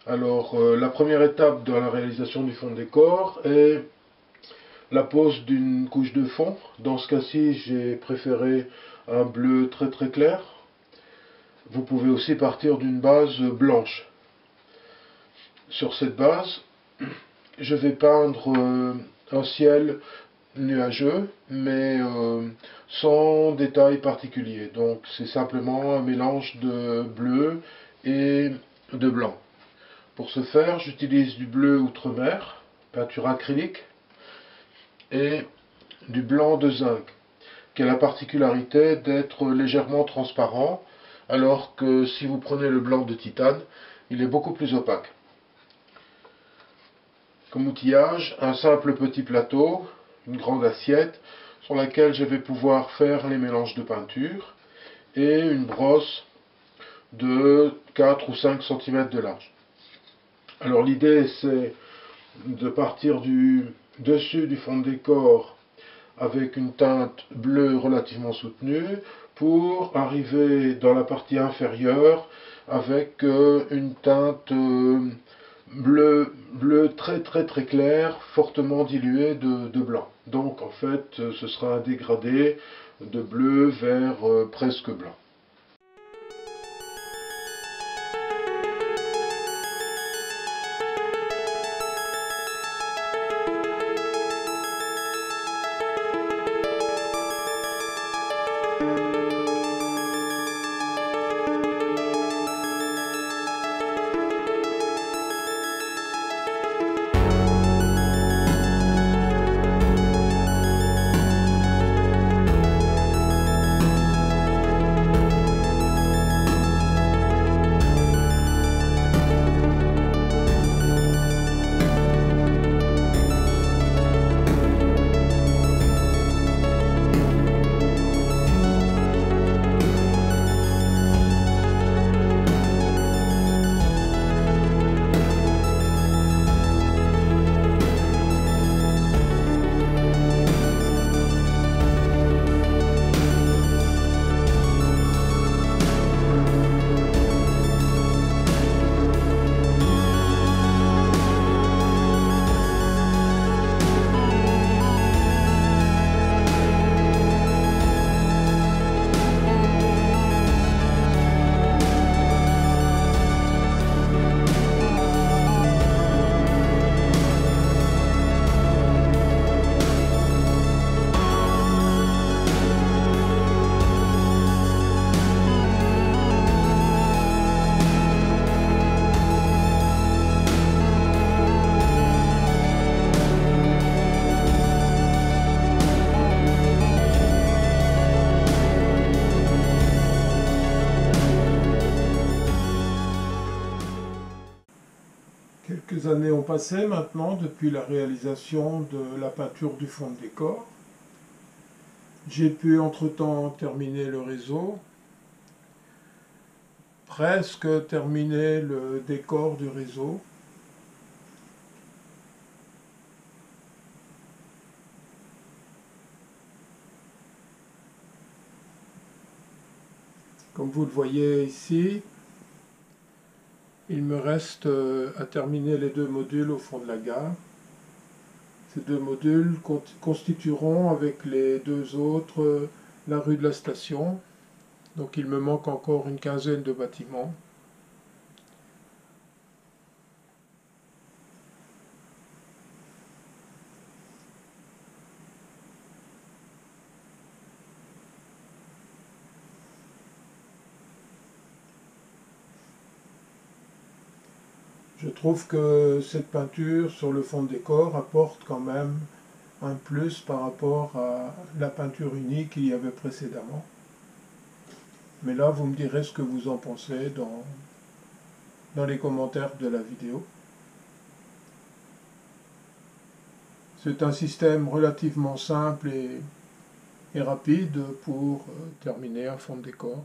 Alors, la première étape dans la réalisation du fond de décor est la pose d'une couche de fond. Dans ce cas-ci, j'ai préféré un bleu très très clair. Vous pouvez aussi partir d'une base blanche. Sur cette base, je vais peindre un ciel nuageux, mais sans détail particulier. Donc c'est simplement un mélange de bleu et de blanc. Pour ce faire, j'utilise du bleu outre-mer, peinture acrylique, et du blanc de zinc, qui a la particularité d'être légèrement transparent, alors que si vous prenez le blanc de titane, il est beaucoup plus opaque. Comme outillage, un simple petit plateau, une grande assiette, sur laquelle je vais pouvoir faire les mélanges de peinture, et une brosse de 4 ou 5 cm de large. Alors l'idée c'est de partir du dessus du fond de décor avec une teinte bleue relativement soutenue pour arriver dans la partie inférieure avec une teinte bleu très très très clair, fortement dilué de blanc. Donc en fait ce sera un dégradé de bleu vers presque blanc. Quelques années ont passé maintenant depuis la réalisation de la peinture du fond de décor. J'ai pu entre-temps terminer le réseau, presque terminer le décor du réseau. Comme vous le voyez ici, il me reste à terminer les deux modules au fond de la gare. Ces deux modules constitueront avec les deux autres la rue de la station. Donc il me manque encore une quinzaine de bâtiments. Je trouve que cette peinture sur le fond de décor apporte quand même un plus par rapport à la peinture unie qu'il y avait précédemment. Mais là, vous me direz ce que vous en pensez dans les commentaires de la vidéo. C'est un système relativement simple et rapide pour terminer un fond de décor.